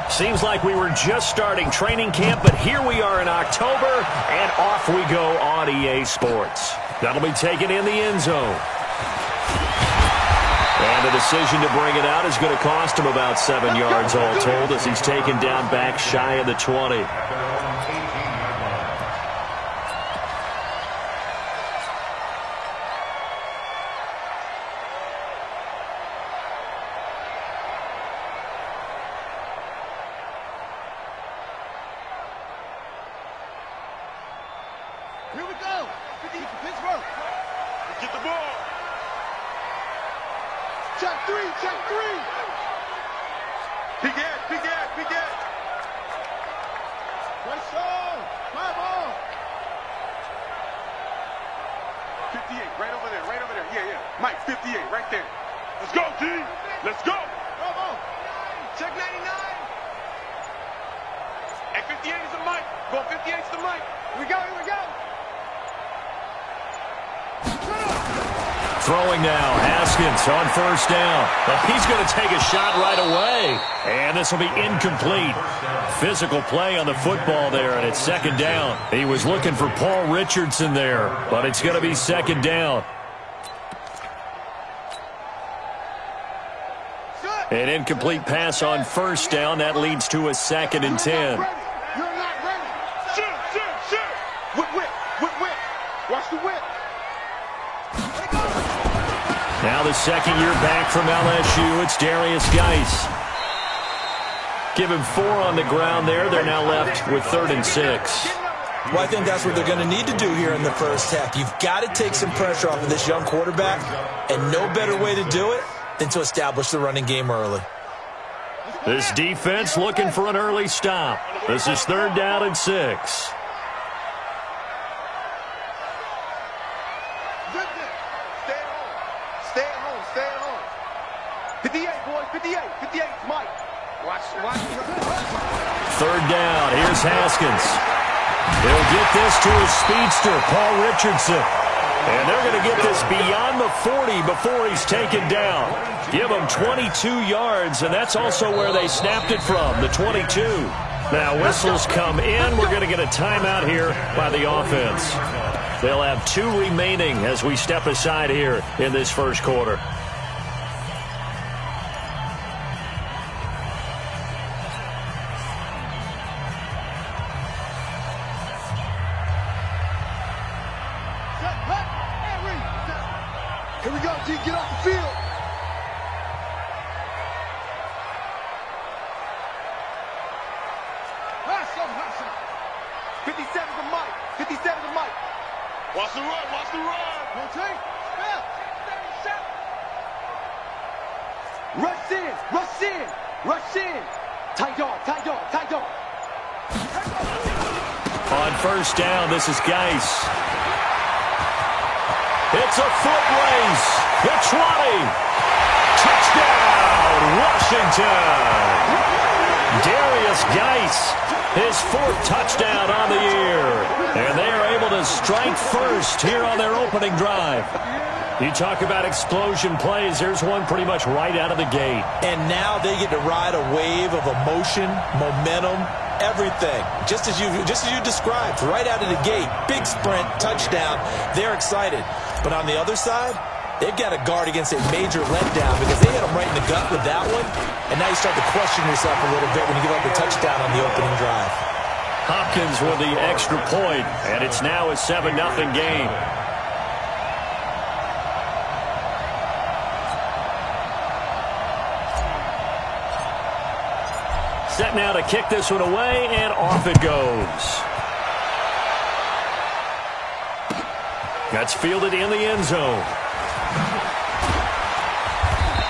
Seems like we were just starting training camp, but here we are in October, and off we go on EA Sports. That'll be taken in the end zone. And the decision to bring it out is going to cost him about 7 yards all told as he's taken down back shy of the 20. Here we go. Pittsburgh. Get the ball. Check three. Big ass. Pressure. My ball. 58, right over there. Yeah. Mike, 58, right there. Let's go, G. Let's go. Bravo. Check 99. At 58 is the Mike. Go 58 is the Mike. Here we go. Throwing now, Haskins on first down. But he's going to take a shot right away. And this will be incomplete. Physical play on the football there, and it's second down. He was looking for Paul Richardson there, but it's going to be second down. An incomplete pass on first down. That leads to a 2nd and 10. You're not ready. Shoot. Whip. Watch the whip. Now the second year back from LSU, it's Darius Geis. Give him 4 on the ground there. They're now left with 3rd and 6. Well, I think that's what they're going to need to do here in the first half. You've got to take some pressure off of this young quarterback, and no better way to do it than to establish the running game early. This defense looking for an early stop. This is 3rd down and 6. Stay at home. 58, boys. 58, Mike. Watch. 3rd down. Here's Haskins. He'll get this to his speedster, Paul Richardson. And they're going to get this beyond the 40 before he's taken down. Give him 22 yards, and that's also where they snapped it from, the 22. Now whistles come in. We're going to get a timeout here by the offense. They'll have 2 remaining as we step aside here in this first quarter. Here we go, G. Get off the field. Hustle. 57's the Mike. Watch the run. Rotate. Rush in. Tight dog. On first down, this is Geis. It's a foot race. The 20. Touchdown, Washington. Darius Geis, his 4th touchdown on the year. And they are able to strike first here on their opening drive. You talk about explosion plays. There's one pretty much right out of the gate. And now they get to ride a wave of emotion, momentum, everything. Just as you described, right out of the gate. Big sprint, touchdown. They're excited. But on the other side, they've got to guard against a major letdown because they hit them right in the gut with that one. And now you start to question yourself a little bit when you give up a touchdown on the opening drive. Hopkins with the extra point, and it's now a 7-0 game. Set now to kick this one away, and off it goes. That's fielded in the end zone.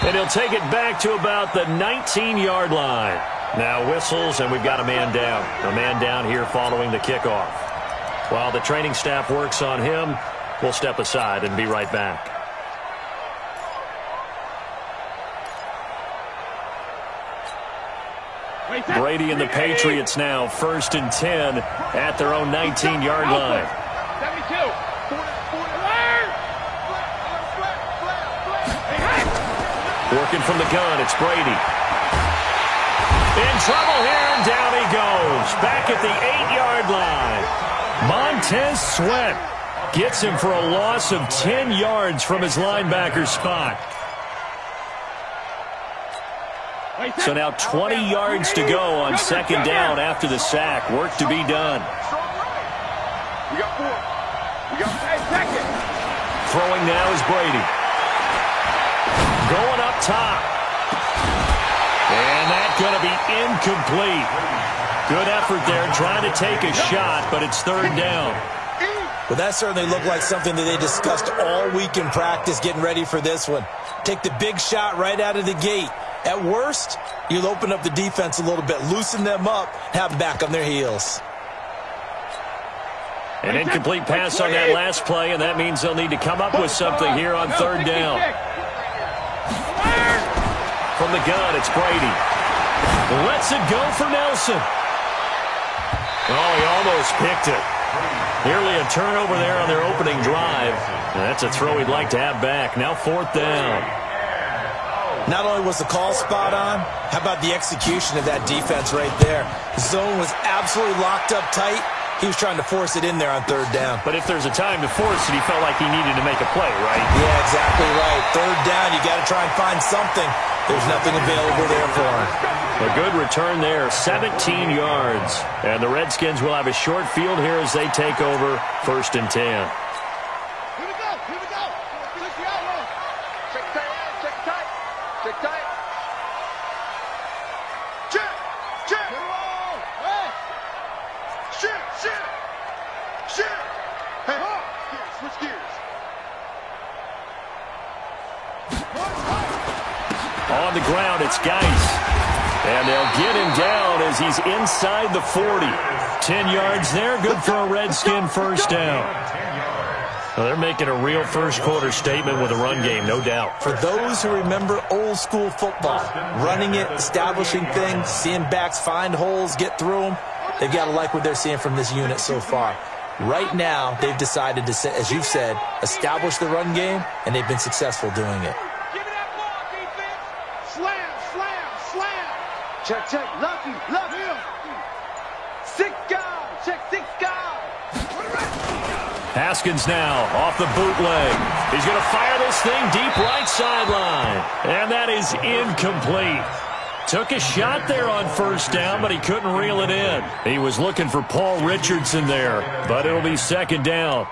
And he'll take it back to about the 19-yard line. Now whistles, and we've got a man down. A man down here following the kickoff. While the training staff works on him, we'll step aside and be right back. Brady and the Patriots now 1st and 10 at their own 19-yard line. 72. Working from the gun, it's Brady. In trouble here, and down he goes. Back at the 8-yard line. Montez Sweat gets him for a loss of 10 yards from his linebacker spot. So now 20 yards to go on second down after the sack. Work to be done. We got 4. We got 8. Throwing now is Brady. Going up top. And that's going to be incomplete. Good effort there trying to take a shot, but it's third down. Well, that certainly looked like something that they discussed all week in practice getting ready for this one. Take the big shot right out of the gate. At worst, you'll open up the defense a little bit, loosen them up, have them back on their heels. An incomplete pass on that last play, and that means they'll need to come up with something here on third down. From the gun, it's Brady. Lets it go for Nelson. Oh, he almost picked it. Nearly a turnover there on their opening drive. That's a throw he'd like to have back. Now fourth down. Not only was the call spot on, how about the execution of that defense right there? The zone was absolutely locked up tight. He was trying to force it in there on third down. But if there's a time to force it, he felt like he needed to make a play, right? Yeah, exactly right. Third down, you got to try and find something. There's nothing available there for him. A good return there, 17 yards. And the Redskins will have a short field here as they take over first and 10. Here we go. Here we go. Check the outlaw. Check tight. Check tight. Check tight. Check. Check. Hey. Shit. Shit. Shit. Hey. Switch gears. On the ground, it's Geis. And they'll get him down as he's inside the 40. 10 yards there, good for a Redskin first down. Well, they're making a real first-quarter statement with a run game, no doubt. For those who remember old-school football, running it, establishing things, seeing backs find holes, get through them, they've got to like what they're seeing from this unit so far. Right now, they've decided to, as you've said, establish the run game, and they've been successful doing it. Check, check, lucky, lucky. 6 guys, check 6 guys. Haskins now off the bootleg. He's going to fire this thing deep right sideline. And that is incomplete. Took a shot there on first down, but he couldn't reel it in. He was looking for Paul Richardson there, but it'll be second down.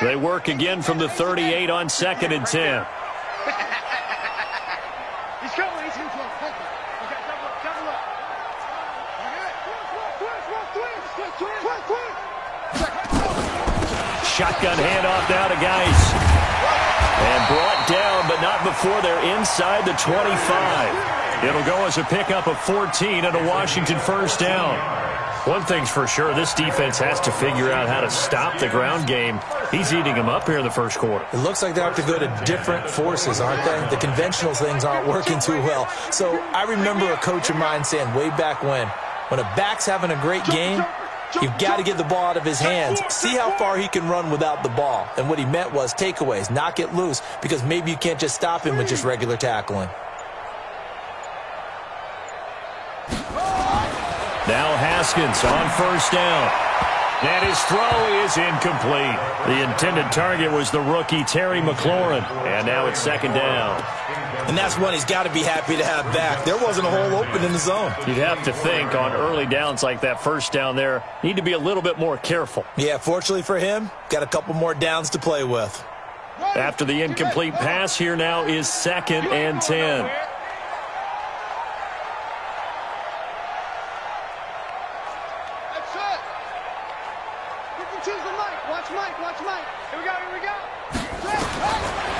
They work again from the 38 on second and 10. He's coming. He's in front. Okay, double up. Shotgun handoff now to Geis. And brought down, but not before they're inside the 25. It'll go as a pickup of 14 and a Washington first down. One thing's for sure, this defense has to figure out how to stop the ground game. He's eating them up here in the first quarter. It looks like they have to go to different forces, aren't they? The conventional things aren't working too well. So I remember a coach of mine saying way back when a back's having a great game, you've got to get the ball out of his hands. See how far he can run without the ball. And what he meant was takeaways, knock it loose, because maybe you can't just stop him with just regular tackling. Now Haskins on first down. And his throw is incomplete. The intended target was the rookie Terry McLaurin. And now it's second down. And that's one he's got to be happy to have back. There wasn't a hole open in the zone. You'd have to think on early downs like that first down there, need to be a little bit more careful. Yeah, fortunately for him, got a couple more downs to play with. After the incomplete pass, here now is second and 10.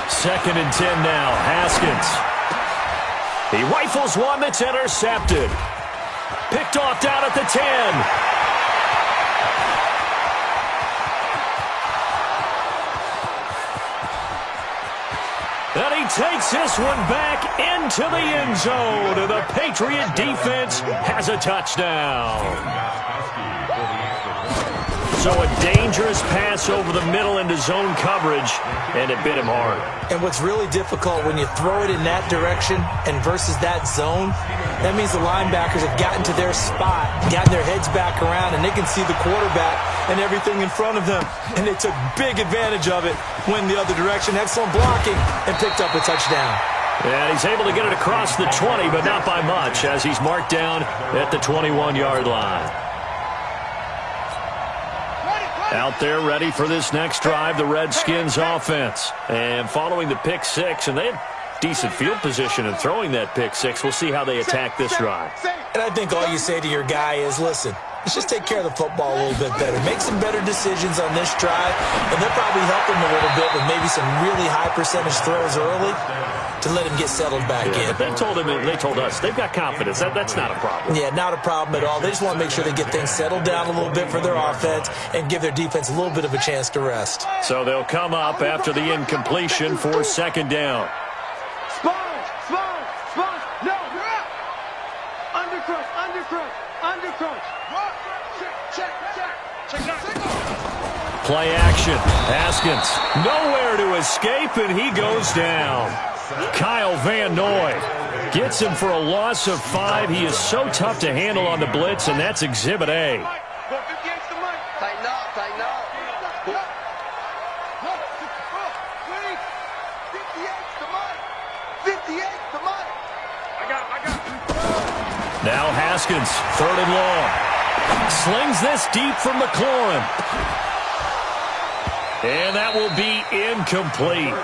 Second and 10 now. Haskins. He rifles one that's intercepted. Picked off down at the 10. And he takes this one back into the end zone. And the Patriot defense has a touchdown. So a dangerous pass over the middle into zone coverage, and it bit him hard. And what's really difficult when you throw it in that direction and versus that zone, that means the linebackers have gotten to their spot, gotten their heads back around, and they can see the quarterback and everything in front of them. And they took big advantage of it, went the other direction, had some blocking, and picked up a touchdown. And he's able to get it across the 20, but not by much, as he's marked down at the 21-yard line. Out there ready for this next drive, the Redskins offense. And following the pick six, and they had decent field position in throwing that pick six. We'll see how they attack this drive. And I think all you say to your guy is, listen, let's just take care of the football a little bit better. Make some better decisions on this drive, and they'll probably help him a little bit with maybe some really high percentage throws early to let him get settled back in. But they told us they've got confidence. That's not a problem. Yeah, not a problem at all. They just want to make sure they get things settled down a little bit for their offense and give their defense a little bit of a chance to rest. So they'll come up after the incompletion for second down. Sponge, no, you're out. Undercrush. Check. Play action. Haskins nowhere to escape, and he goes down. Kyle Van Noy gets him for a loss of 5. He is so tough to handle on the blitz, and that's Exhibit A. Tighten up. Now Haskins, 3rd and long. Slings this deep from McLaurin. And that will be incomplete.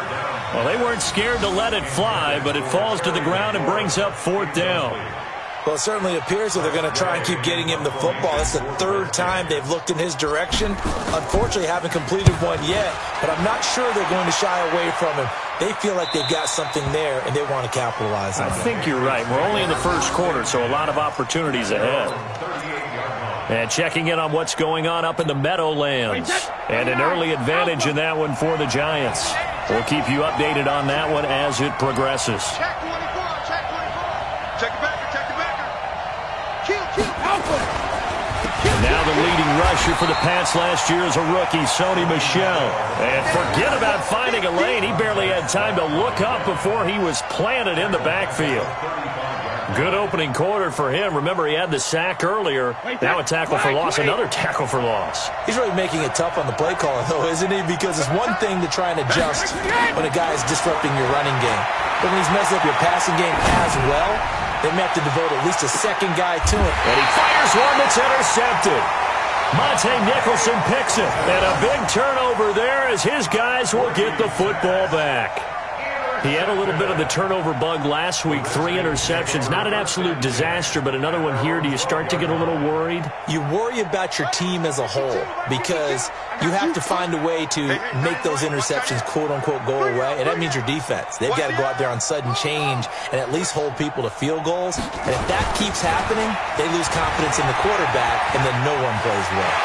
Well, they weren't scared to let it fly, but it falls to the ground and brings up 4th down. Well, it certainly appears that they're going to try and keep getting him the football. That's the 3rd time they've looked in his direction. Unfortunately, haven't completed one yet, but I'm not sure they're going to shy away from him. They feel like they've got something there, and they want to capitalize on it. I think you're right. We're only in the first quarter, so a lot of opportunities ahead. And checking in on what's going on up in the Meadowlands. And an early advantage in that one for the Giants. We'll keep you updated on that one as it progresses. Check 24. Check the backer. Kill. Alpha. Now the leading rusher for the Pats last year is a rookie, Sony Michel. And forget about finding a lane. He barely had time to look up before he was planted in the backfield. Good opening quarter for him. Remember, he had the sack earlier. Now a tackle for loss, another tackle for loss. He's really making it tough on the play caller, though, isn't he? Because it's one thing to try and adjust when a guy is disrupting your running game. But when he's messing up your passing game as well, they may have to devote at least a second guy to him. And he fires one that's intercepted. Monte Nicholson picks it. And a big turnover there as his guys will get the football back. He had a little bit of the turnover bug last week, 3 interceptions. Not an absolute disaster, but another one here. Do you start to get a little worried? You worry about your team as a whole because you have to find a way to make those interceptions, quote-unquote, go away, and that means your defense. They've got to go out there on sudden change and at least hold people to field goals. And if that keeps happening, they lose confidence in the quarterback, and then no one plays well.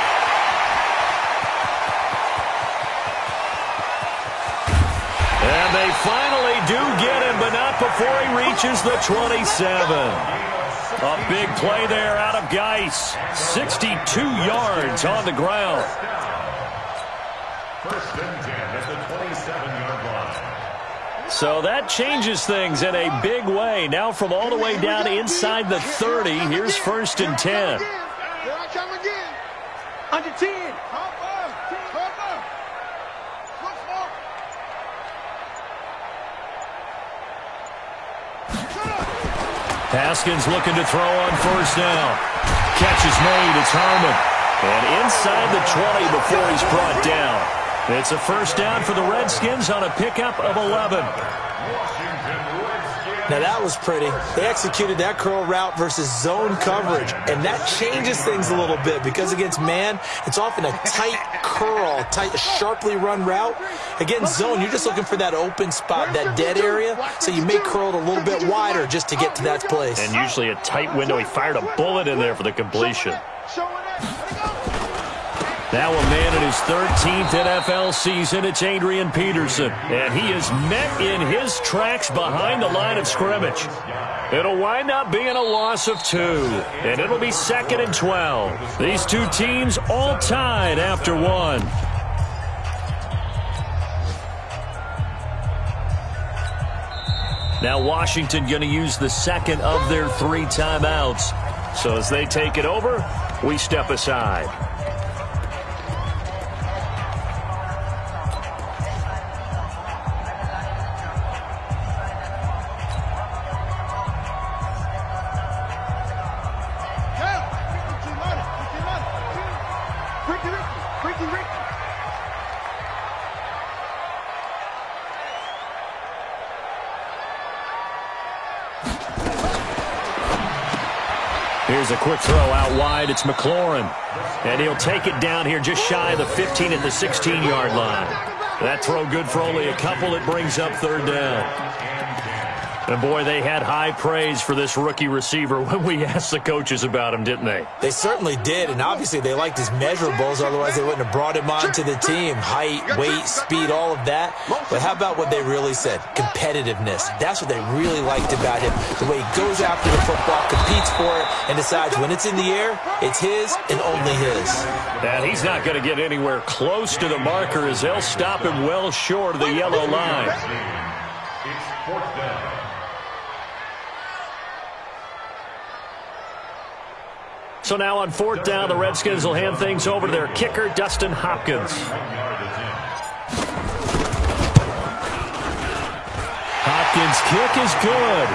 And they finally do get him, but not before he reaches the 27. A big play there out of Geis. 62 yards on the ground. First and 10 at the 27-yard line. So that changes things in a big way. Now from all the way down inside the 30, here's 1st and 10. Here I come again. Under 10. Haskins looking to throw on 1st down. Catch is made. It's Harmon. And inside the 20 before he's brought down. It's a 1st down for the Redskins on a pickup of 11. Now that was pretty. They executed that curl route versus zone coverage, and that changes things a little bit because against man, it's often a tight curl, sharply run route. Against zone, you're just looking for that open spot, that dead area, so you may curl it a little bit wider just to get to that place. And usually a tight window. He fired a bullet in there for the completion. Now a man in his 13th NFL season, it's Adrian Peterson. And he is met in his tracks behind the line of scrimmage. It'll wind up being a loss of 2. And it'll be 2nd and 12. These two teams all tied after 1. Now Washington going to use the second of their 3 timeouts. So as they take it over, we step aside. Here's a quick throw out wide. It's McLaurin. And he'll take it down here just shy of the 15 at the 16-yard line. That throw good for only a couple. It brings up 3rd down. And, boy, they had high praise for this rookie receiver when we asked the coaches about him, didn't they? They certainly did, and obviously they liked his measurables. Otherwise, they wouldn't have brought him onto the team. Height, weight, speed, all of that. But how about what they really said? Competitiveness. That's what they really liked about him. The way he goes after the football, competes for it, and decides when it's in the air, it's his and only his. And he's not going to get anywhere close to the marker as they'll stop him well short of the yellow line. It's 4th down. So now on 4th down, the Redskins will hand things over to their kicker, Dustin Hopkins. Hopkins' kick is good.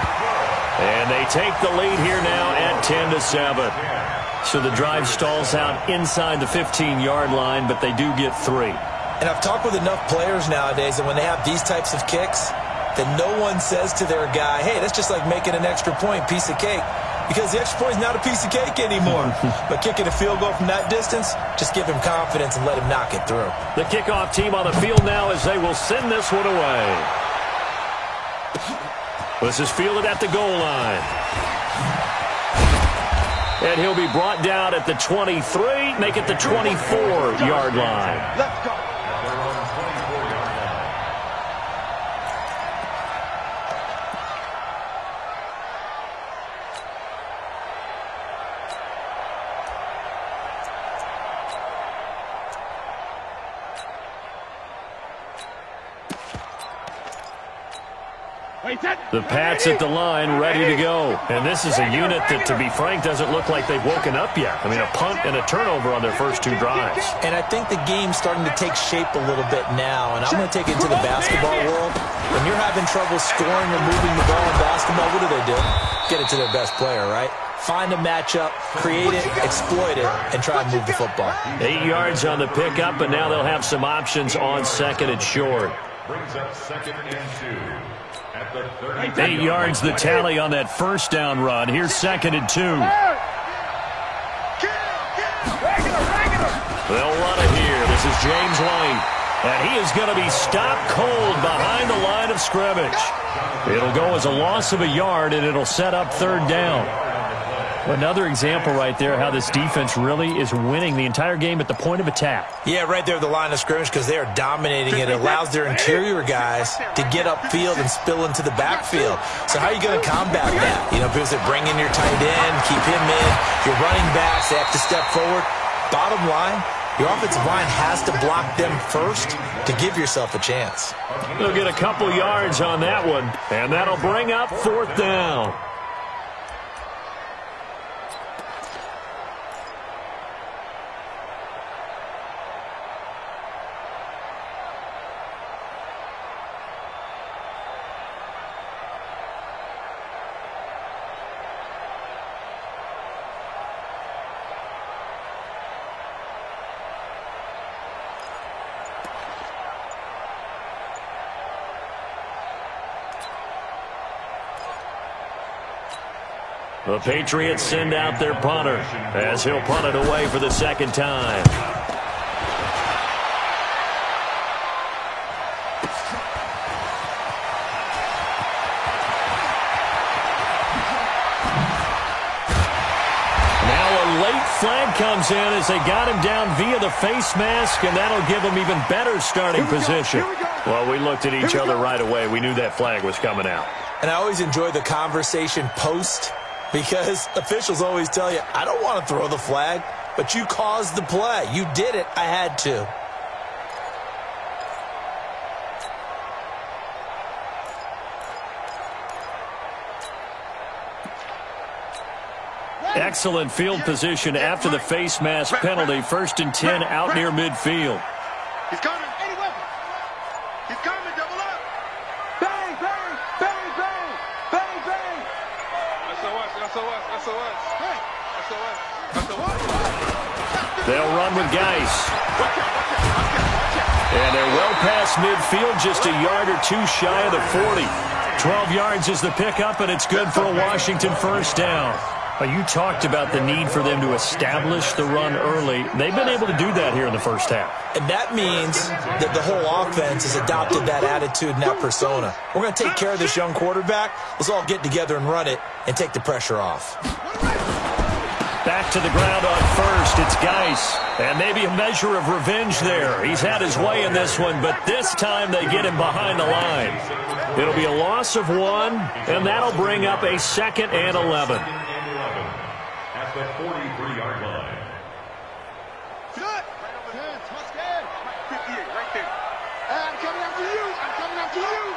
And they take the lead here now at 10-7. So the drive stalls out inside the 15-yard line, but they do get 3. And I've talked with enough players nowadays that when they have these types of kicks, that no one says to their guy, hey, that's just like making an extra point, piece of cake. Because the extra point is not a piece of cake anymore. But kicking a field goal from that distance, just give him confidence and let him knock it through. The kickoff team on the field now as they will send this one away. This is fielded at the goal line. And he'll be brought down at the 23, make it the 24-yard line. Let's go. The Pats at the line, ready to go. And this is a unit that, to be frank, doesn't look like they've woken up yet. I mean, a punt and a turnover on their first 2 drives. And I think the game's starting to take shape a little bit now. And I'm going to take it into the basketball world. When you're having trouble scoring or moving the ball in basketball, what do? Get it to their best player, right? Find a matchup, create it, exploit it, and try and move the football. 8 yards on the pickup, and now they'll have some options on 2nd and short. Brings up 2nd and 2. At the 30. 8 yards the tally on that first down run. Here's 2nd and 2. They'll run it here. This is James White. And he is going to be stopped cold behind the line of scrimmage. It'll go as a loss of a yard, and it'll set up 3rd down. Another example right there how this defense really is winning the entire game at the point of attack. Yeah, right there at the line of scrimmage because they are dominating it. It allows their interior guys to get upfield and spill into the backfield. So how are you going to combat that? You know, because they bring in your tight end, keep him in. Your running backs, they have to step forward. Bottom line, your offensive line has to block them first to give yourself a chance. They'll get a couple yards on that one, and that'll bring up 4th down. The Patriots send out their punter as he'll punt it away for the 2nd time. Now a late flag comes in as they got him down via the face mask, and that'll give him even better starting position. Well, we looked at each other right away. We knew that flag was coming out. And I always enjoy the conversation post because officials always tell you, I don't want to throw the flag, but you caused the play. You did it. I had to. Excellent field position after the face mask penalty. 1st and 10 out near midfield. He's coming. He's coming. Double up. Bang, bang, bang, bang, bang, bang. SOS. They'll run with Geis. And they're well past midfield, just a yard or two shy of the 40. 12 yards is the pickup, and it's good for a Washington first down. You talked about the need for them to establish the run early. They've been able to do that here in the first half. And that means that the whole offense has adopted that attitude and that persona. We're going to take care of this young quarterback. Let's all get together and run it and take the pressure off. Back to the ground on first. It's Geis. And maybe a measure of revenge there. He's had his way in this one, but this time they get him behind the line. It'll be a loss of 1, and that'll bring up a 2nd and 11. The 43-yard line. Good. Right over there. What's good? 58, right there. I'm coming after you. I'm coming after you.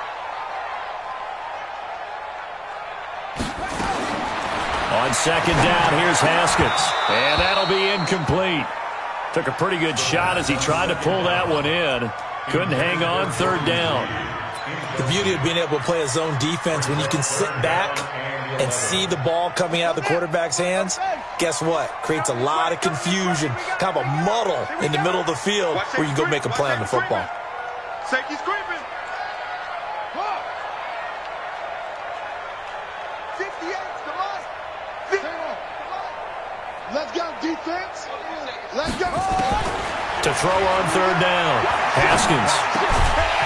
On 2nd down, here's Haskins. And that'll be incomplete. Took a pretty good shot as he tried to pull that one in. Couldn't hang on 3rd down. The beauty of being able to play a zone defense when you can sit back and see the ball coming out of the quarterback's hands, guess what? Creates a lot of confusion, kind of a muddle in the middle of the field where you go make a play on the football. Safety's creeping. 58, come on. Let's go, defense. Let's go. To throw on 3rd down. Haskins.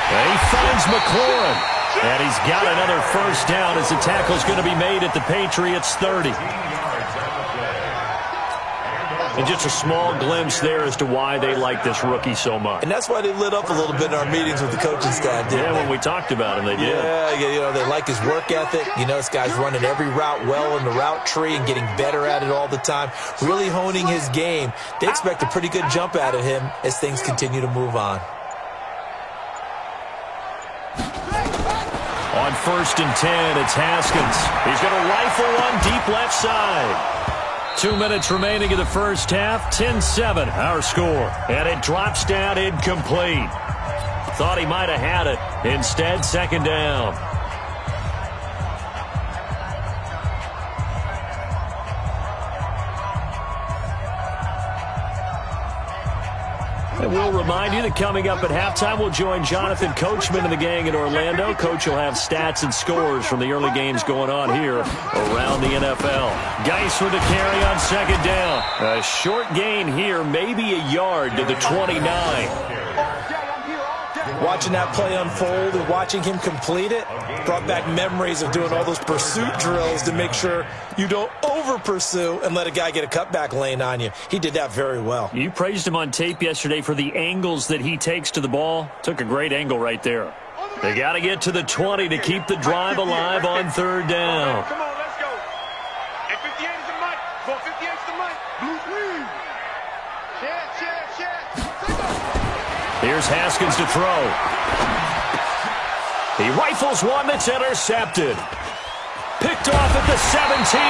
And he finds McLaurin. And he's got another first down as the tackle's going to be made at the Patriots' 30. And just a small glimpse there as to why they like this rookie so much. And that's why they lit up a little bit in our meetings with the coaching staff, didn't they? When we talked about him, they did. Yeah, they like his work ethic. This guy's running every route well in the route tree and getting better at it all the time, really honing his game. They expect a pretty good jump out of him as things continue to move on. On 1st and 10, it's Haskins. He's going to rifle one deep left side. 2 minutes remaining in the first half. 10-7, our score. And it drops down incomplete. Thought he might have had it. Instead, 2nd down. And we'll remind you that coming up at halftime, we'll join Jonathan Coachman and the gang in Orlando. Coach will have stats and scores from the early games going on here around the NFL. Geis with the carry on 2nd down. A short gain here, maybe a yard to the 29. Watching that play unfold and watching him complete it brought back memories of doing all those pursuit drills to make sure you don't over-pursue and let a guy get a cutback lane on you. He did that very well. You praised him on tape yesterday for the angles that he takes to the ball. Took a great angle right there. They got to get to the 20 to keep the drive alive on 3rd down. Come on, let's go. And 58 is the mic. 58 is the mic. Blue green. Check. Here's Haskins to throw. He rifles one that's intercepted. Picked off at the 17.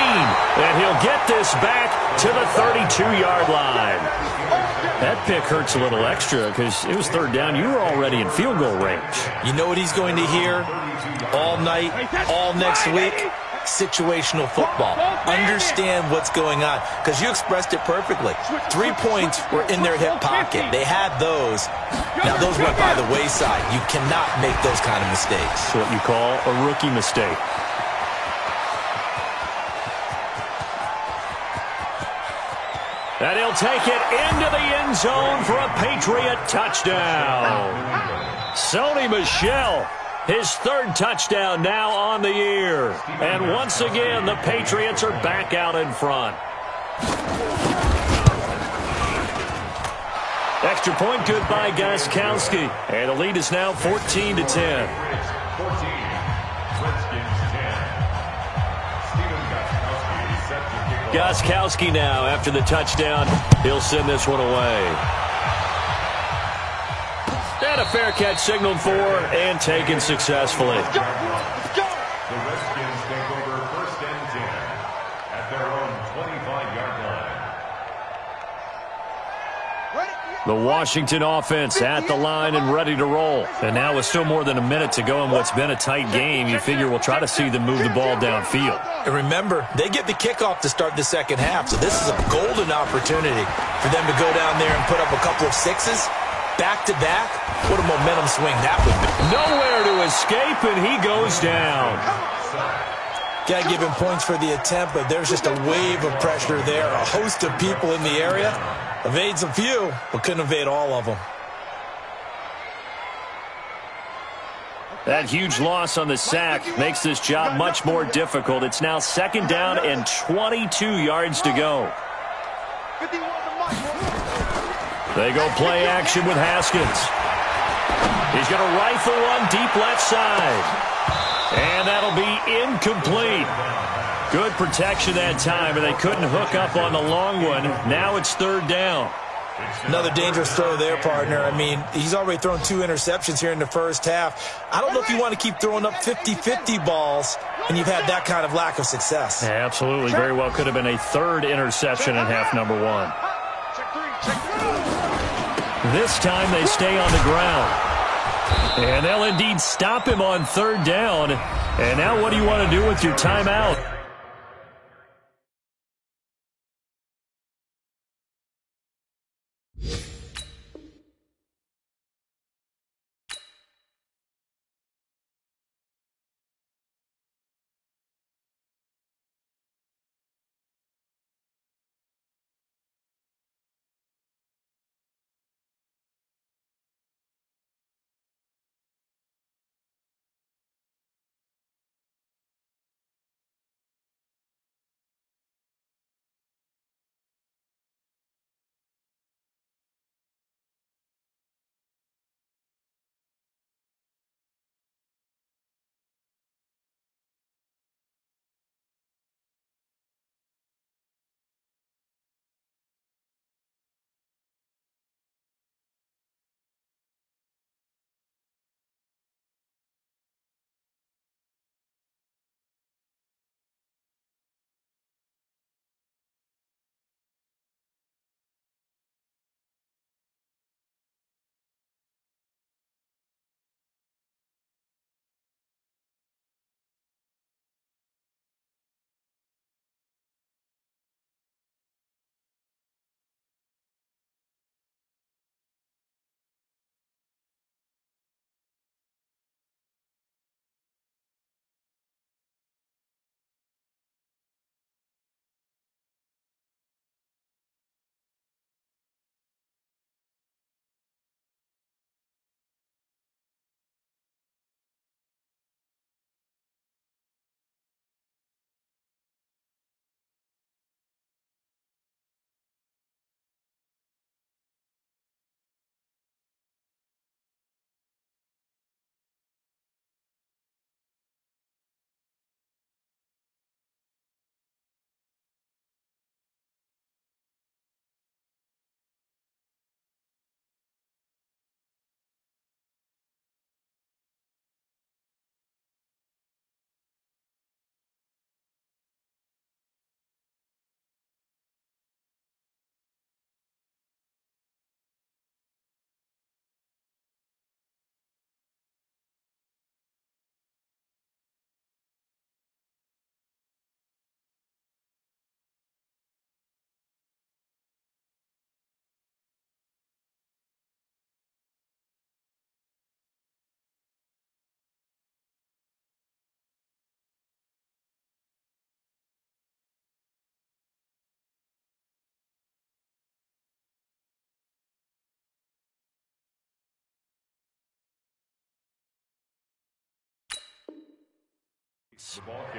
And he'll get this back to the 32-yard line. That pick hurts a little extra because it was 3rd down. You were already in field goal range. You know what he's going to hear all night, all next week? Situational football. Understand what's going on, because you expressed it perfectly. 3 points were in their hip pocket. They had those. Now those went by the wayside. You cannot make those kind of mistakes. It's what you call a rookie mistake. And he'll take it into the end zone for a Patriot touchdown. Sony Michel, his 3rd touchdown now on the year. And once again, the Patriots are back out in front. Extra point good by Gostkowski. And the lead is now 14-10. 14. Redskins 10. Stephen Gostkowski set to kick off. Gostkowski now after the touchdown. He'll send this one away. And a fair catch signaled for and taken successfully. Let's go. The Redskins take over 1st and 10 at their own 25-yard line. The Washington offense at the line and ready to roll. And now with still more than a minute to go in what's been a tight game, you figure we'll try to see them move the ball downfield. And remember, they get the kickoff to start the second half, so this is a golden opportunity for them to go down there and put up a couple of sixes. Back-to-back, what a momentum swing that would be. Nowhere to escape, and he goes down. Got to give him points for the attempt, but there's just a wave of pressure there. A host of people in the area. Evades a few, but couldn't evade all of them. That huge loss on the sack makes this job much more difficult. It's now 2nd down and 22 yards to go. They go play action with Haskins. He's going to rifle one deep left side. And that'll be incomplete. Good protection that time, and they couldn't hook up on the long one. Now it's 3rd down. Another dangerous throw there, partner. I mean, he's already thrown 2 interceptions here in the first half. I don't know if you want to keep throwing up 50-50 balls, and you've had that kind of lack of success. Yeah, absolutely. Very well could have been a 3rd interception in half number 1. This time they stay on the ground. And they'll indeed stop him on 3rd down. And now what do you want to do with your timeout?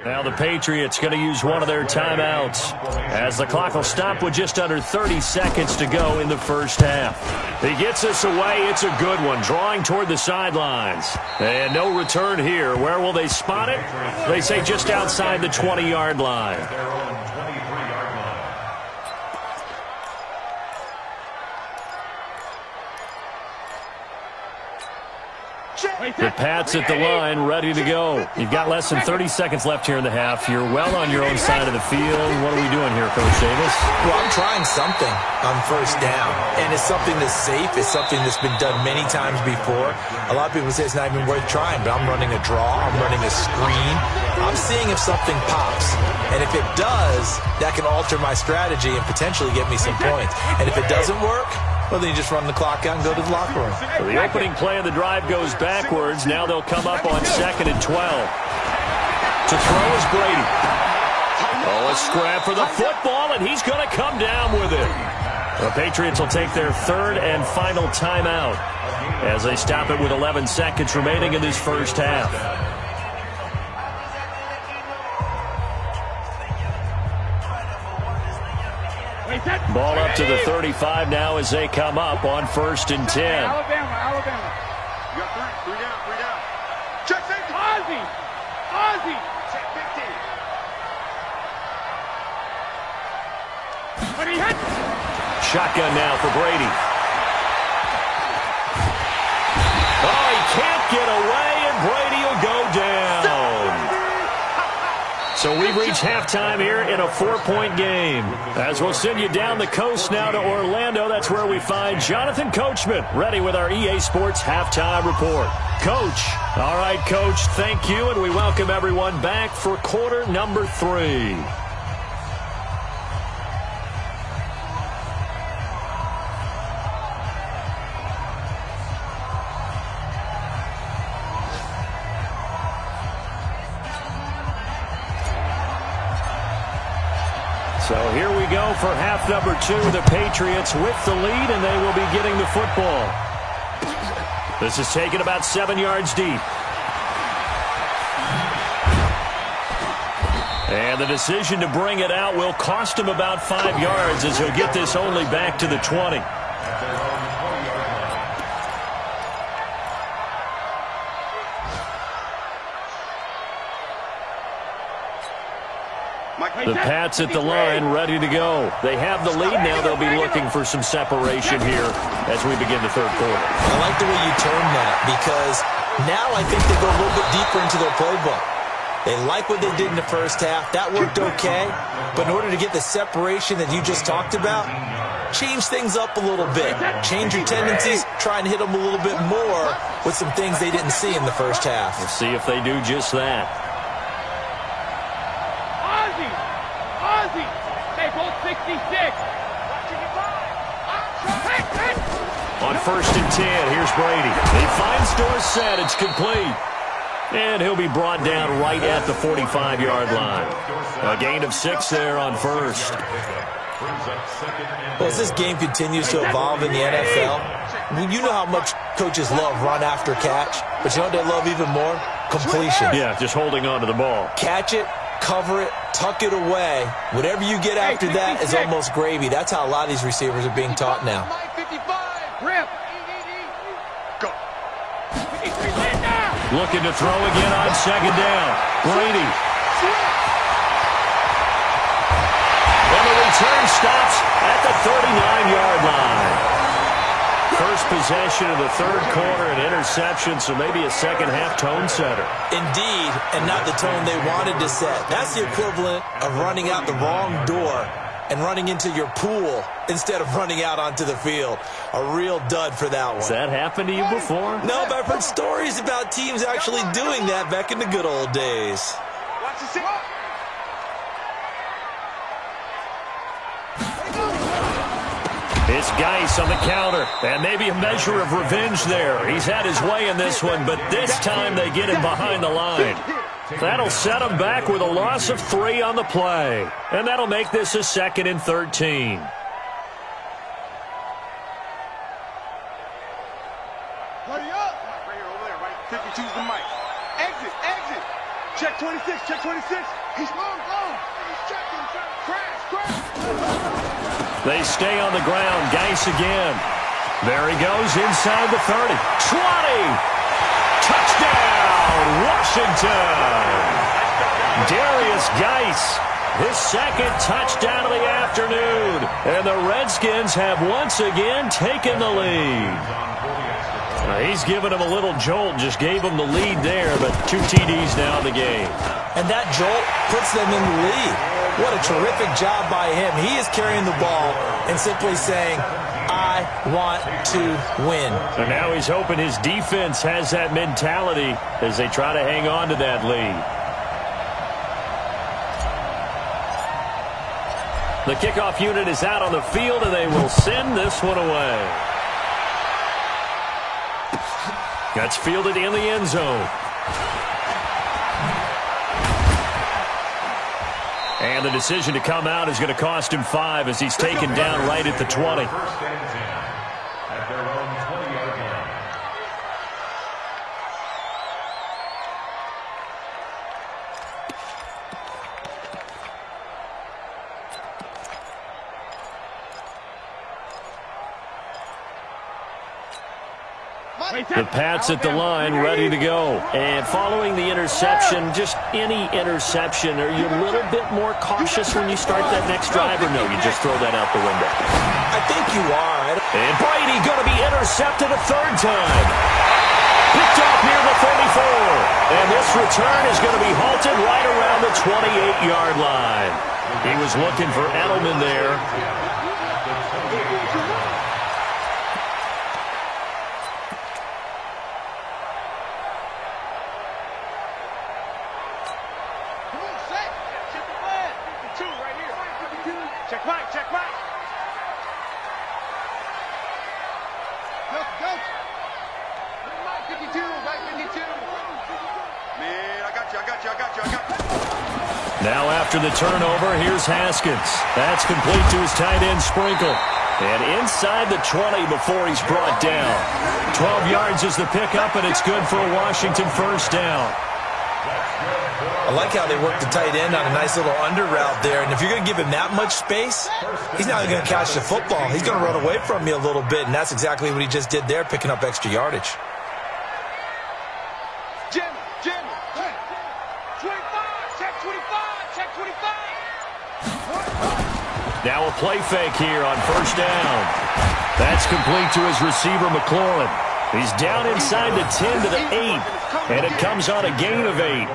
Now the Patriots going to use one of their timeouts as the clock will stop with just under 30 seconds to go in the first half. He gets this away. It's a good one, drawing toward the sidelines. And no return here. Where will they spot it? They say just outside the 20-yard line. The Pats at the line, ready to go. You've got less than 30 seconds left here in the half. You're well on your own side of the field. What are we doing here, Coach Davis? Well, I'm trying something on first down, and it's something that's safe. It's something that's been done many times before. A lot of people say it's not even worth trying, but I'm running a draw. I'm running a screen. I'm seeing if something pops, and if it does, that can alter my strategy and potentially get me some points. And if it doesn't work, well, then you just run the clock out and go to the locker room. So the opening play of the drive goes backwards. Now they'll come up on 2nd and 12. To throw is Brady. Oh, a scrap for the football, and he's going to come down with it. The Patriots will take their 3rd and final timeout as they stop it with 11 seconds remaining in this first half. Ball up to the 35 now as they come up on 1st and 10. Alabama. You got three down. Check safety. Ozzie. Check 15. Shotgun now for Brady. Oh, he can't get away, and Brady will go down. So we've reached halftime here in a 4-point game. As we'll send you down the coast now to Orlando, that's where we find Jonathan Coachman, ready with our EA Sports Halftime Report. Coach. All right, Coach, thank you, and we welcome everyone back for quarter number 3. So here we go for half number 2. The Patriots with the lead, and they will be getting the football. This is taken about 7 yards deep. And the decision to bring it out will cost him about 5 yards as he'll get this only back to the 20. The Pats at the line, ready to go. They have the lead now. They'll be looking for some separation here as we begin the 3rd quarter. I like the way you term that, because now I think they go a little bit deeper into their playbook. They like what they did in the first half. That worked okay. But in order to get the separation that you just talked about, change things up a little bit. Change your tendencies. Try and hit them a little bit more with some things they didn't see in the first half. We'll see if they do just that. On 1st and 10, here's Brady. He finds Dorsett. It's complete. And he'll be brought down right at the 45-yard line. A gain of 6 there on 1st. Well, as this game continues to evolve in the NFL, you know how much coaches love run after catch, but you know what they love even more? Completion. Yeah, just holding on to the ball. Catch it, cover it, tuck it away. Whatever you get after that is almost gravy. That's how a lot of these receivers are being taught now. Looking to throw again on 2nd down. Brady. And the return stops at the 39-yard line. First possession of the 3rd quarter, an interception, so maybe a second-half tone setter. Indeed, and not the tone they wanted to set. That's the equivalent of running out the wrong door and running into your pool instead of running out onto the field. A real dud for that one. Has that happened to you before? No, but I've heard stories about teams actually doing that back in the good old days. Watch the sit. It's Geis on the counter, and maybe a measure of revenge there. He's had his way in this one, but this time they get him behind the line. That'll set him back with a loss of 3 on the play, and that'll make this a 2nd and 13. Hurry up. Right here, over there, right? 52's the mic. Exit. Check 26, check 26. He's wrong. He's checking. Crash. They stay on the ground. Geis again. There he goes inside the 30. 20. Touchdown, Washington. Darius Geis, his second touchdown of the afternoon. And the Redskins have once again taken the lead. He's given him a little jolt, just gave him the lead there, but 2 TDs now in the game. And that jolt puts them in the lead. What a terrific job by him. He is carrying the ball and simply saying, I want to win. And now he's hoping his defense has that mentality as they try to hang on to that lead. The kickoff unit is out on the field, and they will send this one away. That's fielded in the end zone. And the decision to come out is going to cost him 5 as he's taken down right at the 20. First and 10 at their own 20-yard line. The Pats at the line, ready to go. And following the interception, just any interception, are you a little bit more cautious when you start that next drive, or no, you just throw that out the window? I think you are. And Brady going to be intercepted a third time. Picked off near the 34. And this return is going to be halted right around the 28-yard line. He was looking for Edelman there. Now after the turnover, here's Haskins. That's complete to his tight end, Sprinkle. And inside the 20 before he's brought down. 12 yards is the pickup, and it's good for a Washington first down. I like how they work the tight end on a nice little under route there. And if you're going to give him that much space, he's not going to catch the football. He's going to run away from me a little bit, and that's exactly what he just did there, picking up extra yardage. Now a play fake here on first down. That's complete to his receiver, McLaurin. He's down inside the 10 to the 8, and it comes on a gain of 8.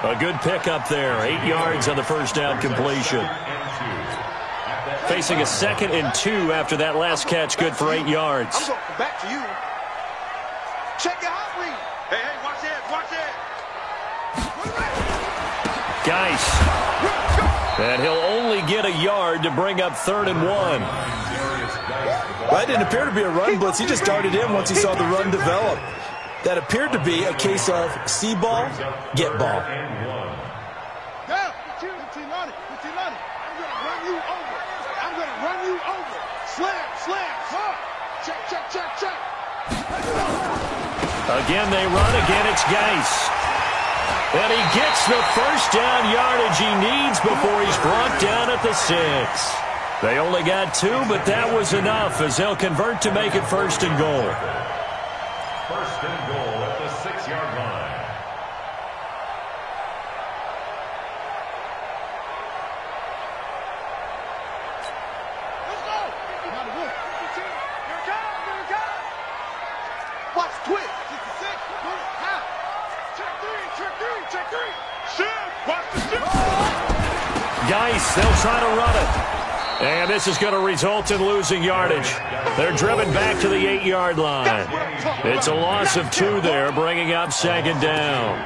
A good pickup there, 8 yards on the first down completion. Facing a 2nd and 2 after that last catch, good for 8 yards. I'm going back to you. Check your hot read. Hey, watch that. Geis. And he'll only get a yard to bring up 3rd and 1. Well, it didn't appear to be a run blitz. He just darted in once he saw the run develop. That appeared to be a case of see ball, get ball. Again, they run. Again, it's Geis. And he gets the first down yardage he needs before he's brought down at the 6. They only got 2, but that was enough as they'll convert to make it 1st and goal. 1st and goal at the 6-yard line. Let's go. Here it comes. Watch twist. Check 3. Shift. Watch the shift. Geis, they'll try to run it. And this is going to result in losing yardage. They're driven back to the 8-yard line. It's a loss of 2 there, bringing up 2nd down.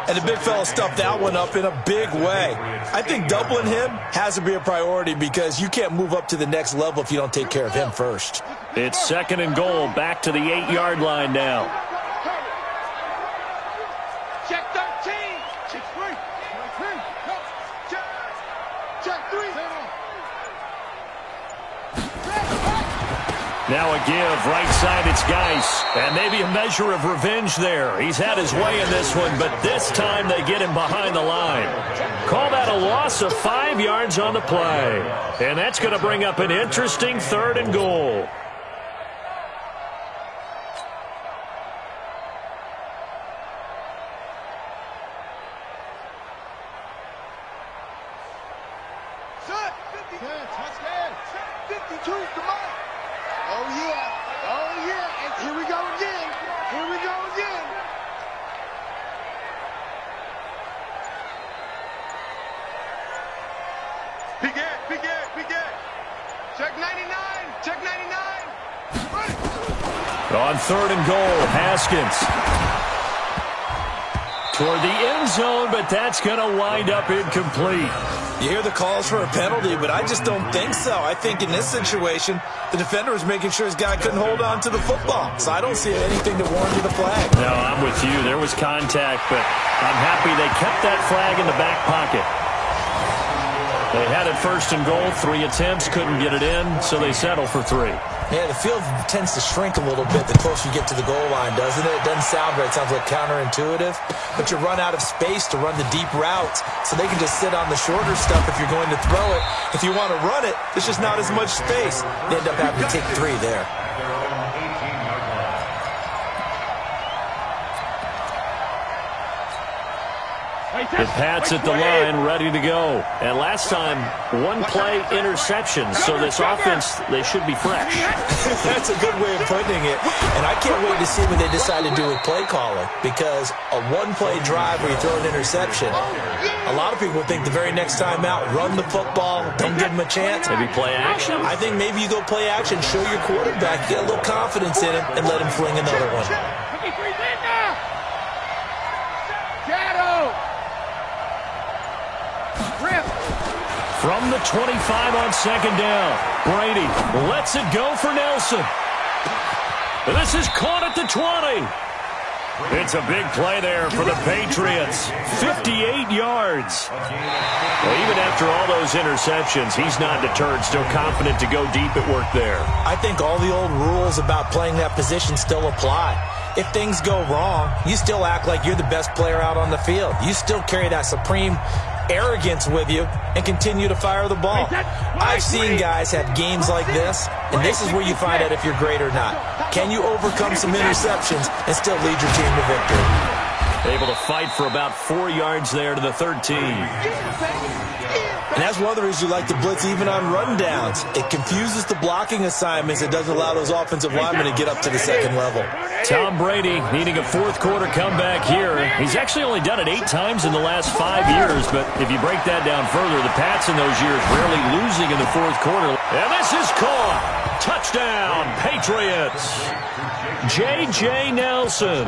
And the big fella stuffed that one up in a big way. I think doubling him has to be a priority because you can't move up to the next level if you don't take care of him first. It's 2nd and goal, back to the 8-yard line now. Check 13. Check 3. Check 3. Now a give, right side, it's Geis. And maybe a measure of revenge there. He's had his way in this one, but this time they get him behind the line. Call that a loss of 5 yards on the play. And that's going to bring up an interesting 3rd and goal. On 3rd and goal, Haskins. Toward the end zone, but that's going to wind up incomplete. You hear the calls for a penalty, but I just don't think so. I think in this situation, the defender was making sure his guy couldn't hold on to the football. So I don't see anything that warranted a flag. No, I'm with you. There was contact, but I'm happy they kept that flag in the back pocket. They had it 1st and goal, 3 attempts, couldn't get it in, so they settle for 3. Yeah, the field tends to shrink a little bit the closer you get to the goal line, doesn't it? It doesn't sound right. It sounds like counterintuitive. But you run out of space to run the deep routes, so they can just sit on the shorter stuff if you're going to throw it. If you want to run it, there's just not as much space. They end up having to take 3 there. The Pats at the line, ready to go. And last time, 1-play interception. So this offense, they should be fresh. That's a good way of putting it. And I can't wait to see what they decide to do with play calling. Because a 1-play drive where you throw an interception, a lot of people think the very next time out, run the football, don't give them a chance. Maybe play action? I think maybe you go play action, show your quarterback, get a little confidence in him, and let him fling another one. From the 25 on 2nd down, Brady lets it go for Nelson. This is caught at the 20. It's a big play there for the Patriots. 58 yards. Well, even after all those interceptions, he's not deterred, still confident to go deep at work there. I think all the old rules about playing that position still apply. If things go wrong, you still act like you're the best player out on the field. You still carry that supreme arrogance with you and continue to fire the ball. I've seen guys have games like this, and this is where you find out if you're great or not. Can you overcome some interceptions and still lead your team to victory? Able to fight for about 4 yards there to the 13. And that's one of the reasons you like to blitz even on rundowns. It confuses the blocking assignments. It doesn't allow those offensive linemen to get up to the 2nd level. Tom Brady needing a 4th quarter comeback here. He's actually only done it 8 times in the last 5 years, but if you break that down further, the Pats in those years rarely losing in the 4th quarter. And this is caught. Touchdown, Patriots. J.J. Nelson,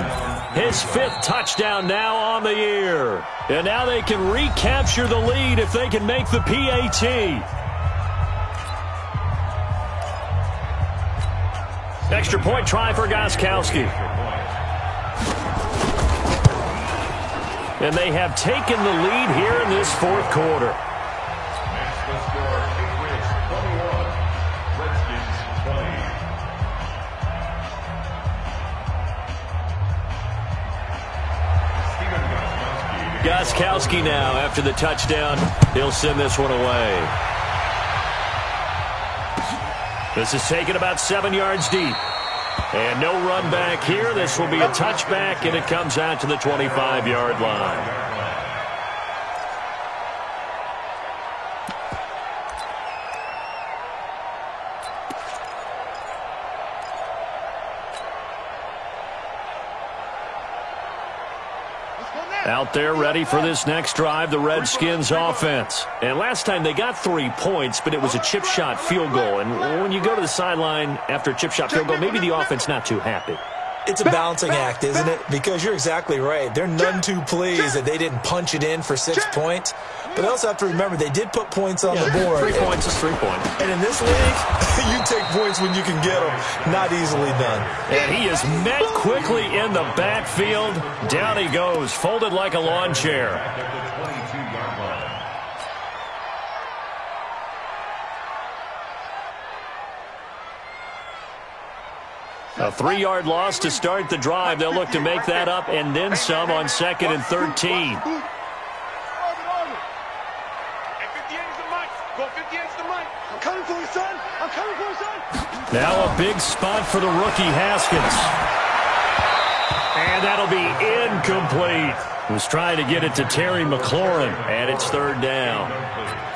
his 5th touchdown now on the year. And now they can recapture the lead if they can make the PAT. Extra point try for Gostkowski. And they have taken the lead here in this 4th quarter. Gostkowski now after the touchdown. He'll send this one away. This is taken about 7 yards deep. And no run back here. This will be a touchback, and it comes out to the 25-yard line. Out there ready for this next drive, the Redskins offense. And last time they got 3 points, but it was a chip shot field goal. And when you go to the sideline after a chip shot field goal, maybe the offense not too happy. It's a balancing act, isn't it? Because you're exactly right. They're none too pleased that they didn't punch it in for 6 points. But they also have to remember they did put points on the board. 3 points is 3 points. And in this league, you take points when you can get them. Not easily done. And he is met quickly in the backfield. Down he goes, folded like a lawn chair. A 3-yard loss to start the drive. They'll look to make that up and then some on 2nd and 13. Now a big spot for the rookie Haskins. And that'll be incomplete. Was trying to get it to Terry McLaurin, and it's 3rd down.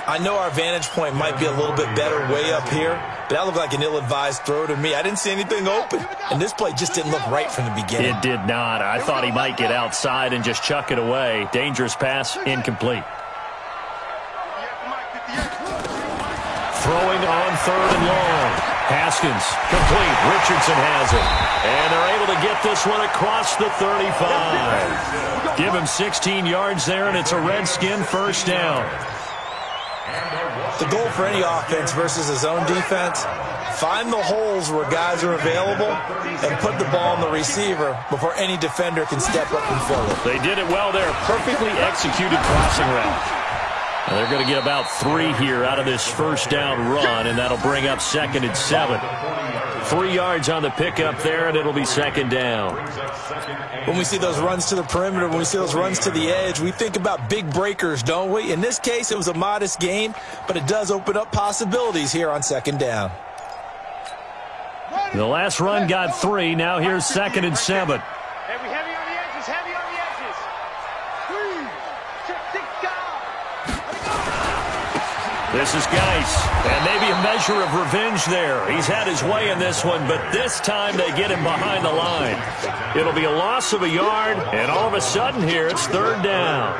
I know our vantage point might be a little bit better way up here, but that looked like an ill-advised throw to me. I didn't see anything open, and this play just didn't look right from the beginning. It did not. I thought he might get outside and just chuck it away. Dangerous pass, incomplete. Throwing on 3rd and long. Haskins, complete. Richardson has it. And they're able to get this one across the 35. Give him 16 yards there, and it's a Redskin 1st down. The goal for any offense versus his own defense, find the holes where guys are available and put the ball on the receiver before any defender can step up and fill it. They did it well there. Perfectly executed crossing route. And they're going to get about 3 here out of this 1st down run, and that'll bring up 2nd and 7. 3 yards on the pickup there, and it'll be 2nd down. When we see those runs to the perimeter, when we see those runs to the edge, we think about big breakers, don't we? In this case, it was a modest gain, but it does open up possibilities here on 2nd down. The last run got 3. Now here's 2nd and 7. Heavy on the edges, heavy on the edges. 3, 6, go. This is Geis, and maybe a measure of revenge there. He's had his way in this one, but this time they get him behind the line. It'll be a loss of a yard, and all of a sudden here it's 3rd down.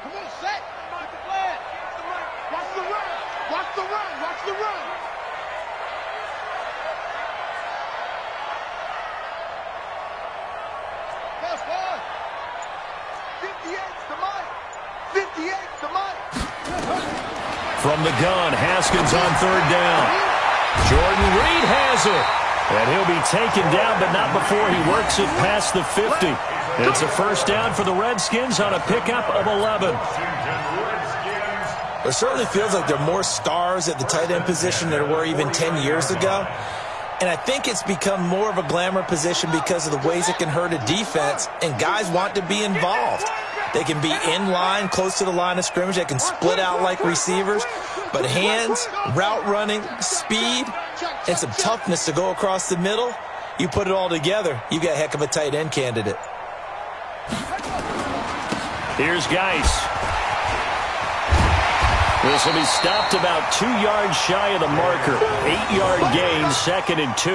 Come on, set. Watch the plan. Watch the run. Watch the run. Watch the run. That's fine. 58's the mic. 58's the mic. From the gun, Haskins on 3rd down. Jordan Reed has it. And he'll be taken down, but not before he works it past the 50. It's a 1st down for the Redskins on a pickup of 11. It certainly feels like there are more stars at the tight end position than there were even 10 years ago. And I think it's become more of a glamour position because of the ways it can hurt a defense, and guys want to be involved. They can be in line, close to the line of scrimmage. They can split out like receivers. But hands, route running, speed, and some toughness to go across the middle, you put it all together, you got a heck of a tight end candidate. Here's Geis. This will be stopped about 2 yards shy of the marker. 8-yard gain, 2nd and 2.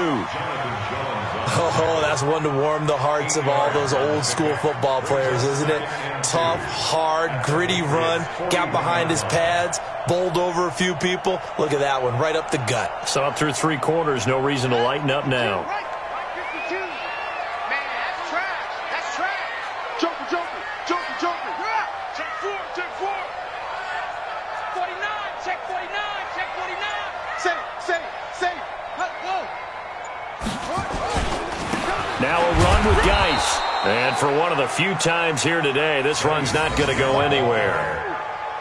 Oh, that's one to warm the hearts of all those old school football players, isn't it? Tough, hard, gritty run, got behind his pads, bowled over a few people. Look at that one, right up the gut. So up through 3 quarters, no reason to lighten up now. Man, that's trash. That's trash. Jumper, jumper, jumper, jumper. Check 4, check 4. 49, check 49, check 49. Say it. Whoa. Now a run with Geis. And for one of the few times here today, this run's not going to go anywhere.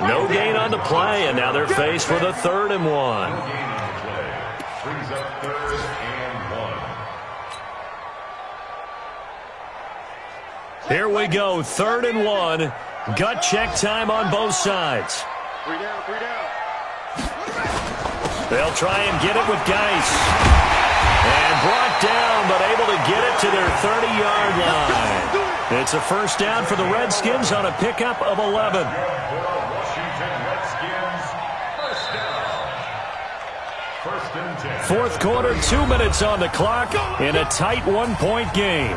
No gain on the play, and now they're faced with a 3rd and 1. Brings up 3rd and 1. Here we go, 3rd and 1. Gut check time on both sides. 3 down, 3 down. They'll try and get it with Geis. And brought down, but able to get it to their 30-yard line. It's a 1st down for the Redskins on a pickup of 11. Washington Redskins, 1st down. 1st and 10. 4th quarter, 2 minutes on the clock in a tight 1-point game.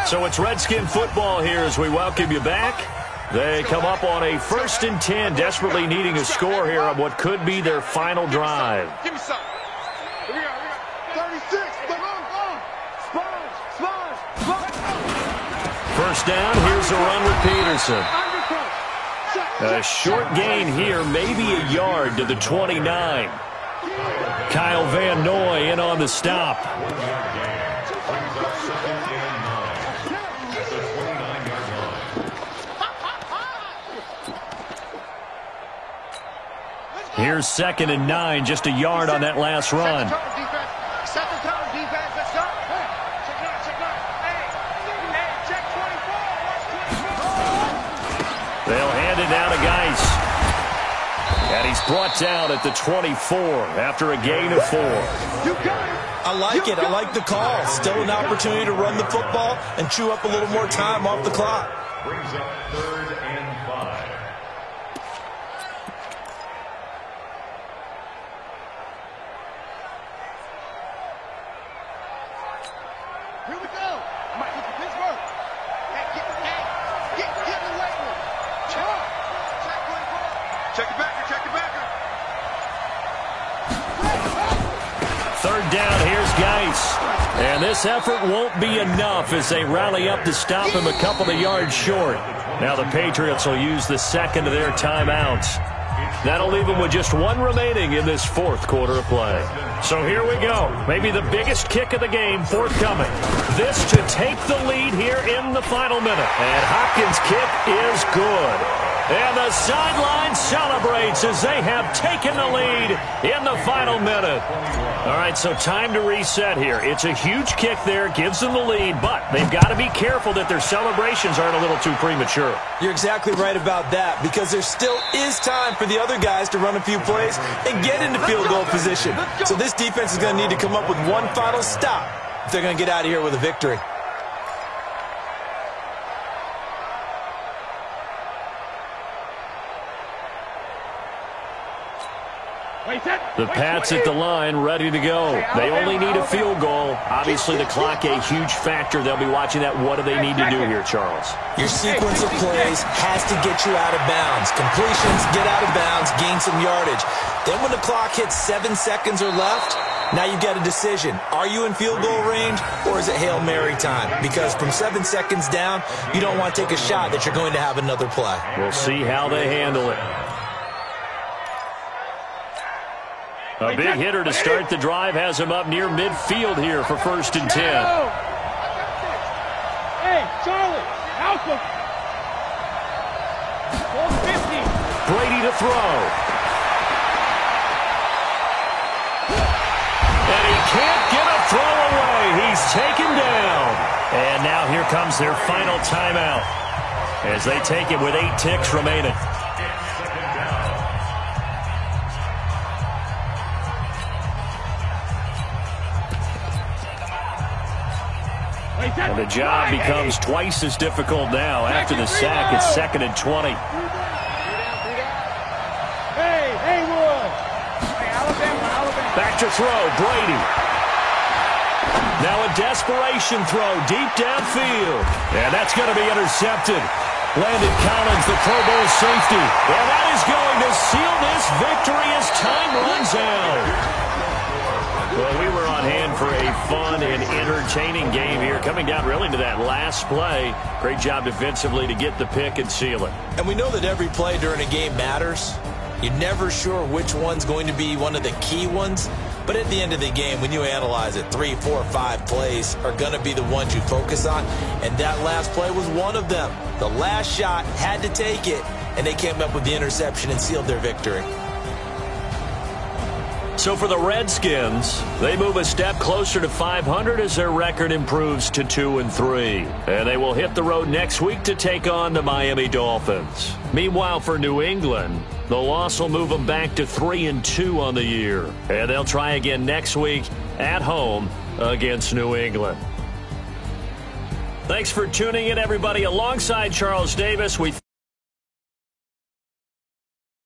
So it's Redskin football here as we welcome you back. They come up on a 1st and 10, desperately needing a score here on what could be their final drive. Give me something. Here we go. 36. Sponge. 1st down, here's a run with Peterson. Undercut. Check. A short gain here, maybe a yard to the 29. Kyle Van Noy in on the stop. Here's 2nd and 9, just a yard on that last run. Set the tone, defense. Let's go. Check it out, check it out. Hey, check 24. Watch 24. They'll hand it down to Geis. And he's brought down at the 24 after a gain of 4. I like it. I like the call. Still an opportunity to run the football and chew up a little more time off the clock. Brings up 3rd and 5. Here we go. Mike, Pittsburgh. Hey, get in the way. Check it back. Check it back. 3rd down, here's Geis. And this effort won't be enough as they rally up to stop him a couple of yards short. Now the Patriots will use the 2nd of their timeouts. That'll leave them with just 1 remaining in this 4th quarter of play. So here we go. Maybe the biggest kick of the game forthcoming. This to take the lead here in the final minute. And Hopkins' kick is good. And the sideline celebrates as they have taken the lead in the final minute. All right, so time to reset here. It's a huge kick there, gives them the lead, but they've got to be careful that their celebrations aren't a little too premature. You're exactly right about that, because there still is time for the other guys to run a few plays and get into field goal position. So this defense is going to need to come up with one final stop if they're going to get out of here with a victory. The Pats at the line, ready to go. They only need a field goal. Obviously, the clock a huge factor. They'll be watching that. What do they need to do here, Charles? Your sequence of plays has to get you out of bounds. Completions, get out of bounds, gain some yardage. Then when the clock hits 7 seconds or left, now you've got a decision. Are you in field goal range, or is it Hail Mary time? Because from 7 seconds down, you don't want to take a shot that you're going to have another play. We'll see how they handle it. A big hitter to start the drive has him up near midfield here for 1st and 10. Hey, Charlie, house him. 450. Brady to throw. And he can't get a throw away. He's taken down. And now here comes their final timeout as they take it with 8 ticks remaining. And the job becomes twice as difficult now. After the sack, it's 2nd and 20. Hey, Haywood. Hey, Alabama. Back to throw, Brady. Now a desperation throw deep downfield. And that's going to be intercepted. Landon Collins, the Pro Bowl safety. And that is going to seal this victory as time runs out. Well, we were on hand for a fun and entertaining game here, coming down really to that last play. Great job defensively to get the pick and seal it. And we know that every play during a game matters. You're never sure which one's going to be one of the key ones. But at the end of the game, when you analyze it, 3, 4, 5 plays are going to be the ones you focus on. And that last play was one of them. The last shot had to take it, and they came up with the interception and sealed their victory. So for the Redskins, they move a step closer to 500 as their record improves to 2-3. And they will hit the road next week to take on the Miami Dolphins. Meanwhile, for New England, the loss will move them back to 3-2 on the year. And they'll try again next week at home against New England. Thanks for tuning in, everybody. Alongside Charles Davis, we